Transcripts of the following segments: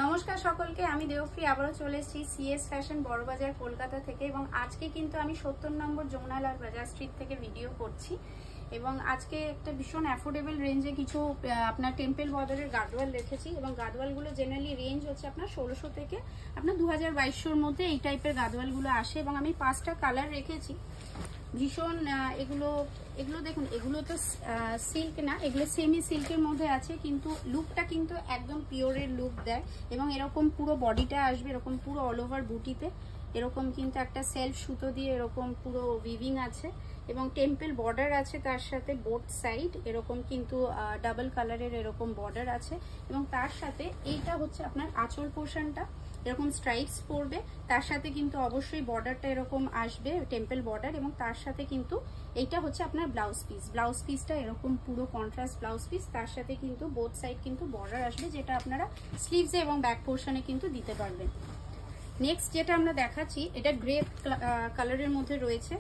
নমস্কার সকলকে, আমি দেবপ্রী আবারও চলে এসেছি সিএস ফ্যাশন বড়বাজার কলকাতা থেকে। এবং আজকে কিন্তু আমি 70 নম্বর যমুনালাল বাজার স্ট্রিট থেকে ভিডিও করছি। এবং আজকে একটা ভীষণ অ্যাফোর্ডেবল রেঞ্জে কিছু আপনার টেম্পল বর্ডারের গার্ডওয়াল রেখেছি। এবং গার্ডওয়ালগুলো জেনারেলি রেঞ্জ হচ্ছে আপনার 1600 থেকে আপনার 2200-র মধ্যে এই টাইপের গার্ডওয়ালগুলো আসে। এবং আমি 5টা কালার রেখেছি। ভীষণ এগুলো দেখুন, এগুলো তো সিল্ক না, এগুলো সেমি সিল্কের মধ্যে আছে, কিন্তু লুকটা কিন্তু একদম পিওরের লুক দেয়। এবং এরকম পুরো বডিটা আসবে এরকম পুরো অল ওভার বুটিতে, এরকম কিন্তু একটা সেলফ সুতো দিয়ে এরকম পুরো উইভিং আছে এবং টেম্পল বর্ডার আছে তার সাথে বোথ সাইড এরকম কিন্তু ডাবল কালারের এরকম বর্ডার আছে। এবং তার সাথে এইটা হচ্ছে আপনার আঁচল পোর্শনটা এরকম স্ট্রাইপস পড়বে, তার সাথে কিন্তু অবশ্যই বর্ডারটা এরকম আসবে টেম্পল বর্ডার। এবং তার সাথে কিন্তু এইটা হচ্ছে আপনার ব্লাউজ পিসটা এরকম পুরো কন্ট্রাস্ট ব্লাউজ পিস, তার সাথে কিন্তু বোথ সাইড কিন্তু বর্ডার আসবে, যেটা আপনারা স্লিভসে এবং ব্যাক পোর্শনে কিন্তু দিতে পারবেন। নেক্সট যেটা আমরা দেখাচ্ছি, এটা গ্রে কালারের মধ্যে রয়েছে।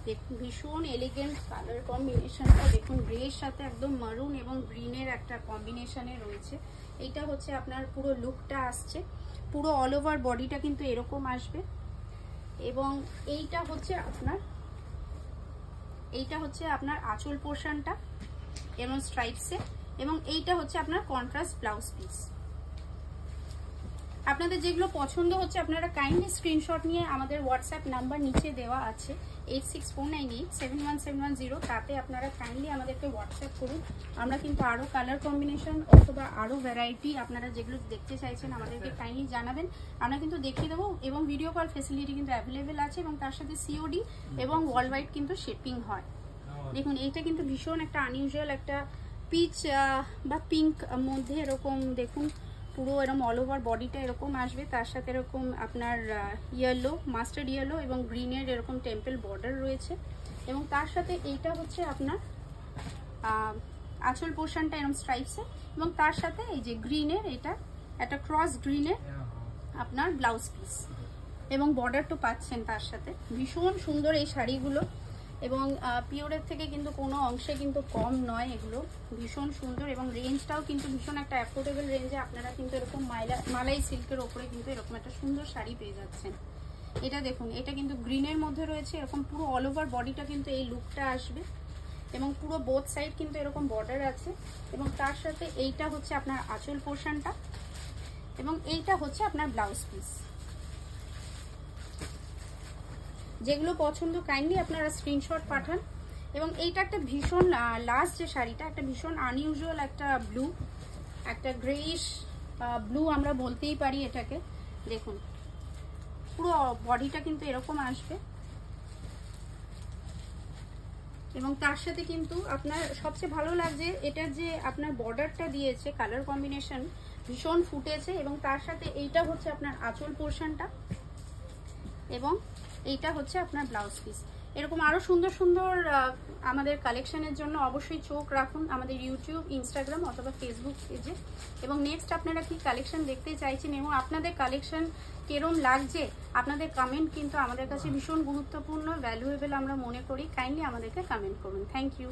দেখুন ভীষণ এলিগেন্ট কালার কম্বিনেশনটা, দেখুন গ্রের সাথে একদম মারুন এবং গ্রিনের একটা কম্বিনেশনে রয়েছে। এইটা হচ্ছে আপনার পুরো লুকটা আসছে, পুরো অল ওভার বডিটা কিন্তু এরকম আসবে। এবং এইটা হচ্ছে আপনার আঁচল পোর্শনটা এবং স্ট্রাইপসে, এবং এইটা হচ্ছে আপনার কন্ট্রাস্ট ব্লাউজ পিস। আপনাদের যেগুলো পছন্দ হচ্ছে আপনারা কাইন্ডলি স্ক্রিনশট নিয়ে আমাদের হোয়াটসঅ্যাপ নাম্বার নিচে দেওয়া আছে 8649871710, তাতে আপনারা কাইন্ডলি আমাদেরকে হোয়াটসঅ্যাপ করুন। আমরা কিন্তু আরও কালার কম্বিনেশন অথবা আরও ভ্যারাইটি আপনারা যেগুলো দেখতে চাইছেন আমাদেরকে কাইন্ডলি জানাবেন, আমরা কিন্তু দেখিয়ে দেবো। এবং ভিডিও কল ফেসিলিটি কিন্তু অ্যাভেলেবেল আছে, এবং তার সাথে সিওডি এবং ওয়ার্ল্ড ওয়াইড কিন্তু শিপিং হয়। দেখুন এইটা কিন্তু ভীষণ একটা আনইউজুয়াল একটা পিচ বা পিঙ্ক মধ্যে এরকম দেখুন পুরো এরকম অল ওভার বডিটা এরকম আসবে, তার সাথে এরকম আপনার ইয়েলো, মাস্টার্ড ইয়েলো এবং গ্রিনের এরকম টেম্পল বর্ডার রয়েছে। এবং তার সাথে এইটা হচ্ছে আপনার আঁচল পোর্শনটা এরকম স্ট্রাইপসে, এবং তার সাথে এই যে গ্রিনের এটা একটা ক্রস গ্রিনের আপনার ব্লাউজ পিস এবং বর্ডারটা পাচ্ছেন তার সাথে। ভীষণ সুন্দর এই শাড়িগুলো, এবং পিওরের থেকে কিন্তু কোনো অংশে কিন্তু কম নয়, এগুলো ভীষণ সুন্দর। এবং রেঞ্জটাও কিন্তু ভীষণ একটা অ্যাফোর্ডেবল রেঞ্জে আপনারা কিন্তু এরকম মালাই সিল্কের ওপরে কিন্তু এরকম একটা সুন্দর শাড়ি পেয়ে যাচ্ছেন। এটা দেখুন, এটা কিন্তু গ্রিনের মধ্যে রয়েছে, এরকম পুরো অল ওভার বডিটা কিন্তু এই লুকটা আসবে, এবং পুরো বোথ সাইড কিন্তু এরকম বর্ডার আছে। এবং তার সাথে এইটা হচ্ছে আপনার আঁচল পোর্শনটা, এবং এইটা হচ্ছে আপনার ব্লাউজ পিস। যেগুলো পছন্দ কাইন্ডলি আপনারা স্ক্রিনশট পাঠান। এবং এইটা একটা ভীষণ লাস্ট যে শাড়িটা, একটা ভীষণ আনইউজুয়াল একটা ব্লু, একটা গ্রেইশ ব্লু আমরা বলতেই পারি এটাকে। দেখুন পুরো বডিটা কিন্তু এরকম আসবে, এবং তার সাথে কিন্তু আপনার সবচেয়ে ভালো লাগছে এটার যে আপনার বর্ডারটা দিয়েছে, কালার কম্বিনেশন ভীষণ ফুটেছে। এবং তার সাথে এইটা হচ্ছে আপনার আঁচল পোর্শনটা, এবং এইটা হচ্ছে আপনার ব্লাউজ পিস। এরকম আরও সুন্দর সুন্দর আমাদের কালেকশনের জন্য অবশ্যই চোখ রাখুন আমাদের ইউটিউব, ইনস্টাগ্রাম অথবা ফেসবুক পেজে। এবং নেক্সট আপনারা কি কালেকশন দেখতে চাইছেন এবং আপনাদের কালেকশন কেরম লাগছে, আপনাদের কমেন্ট কিন্তু আমাদের কাছে ভীষণ গুরুত্বপূর্ণ, ভ্যালুয়েবল আমরা মনে করি। কাইন্ডলি আমাদেরকে কমেন্ট করুন। Thank you.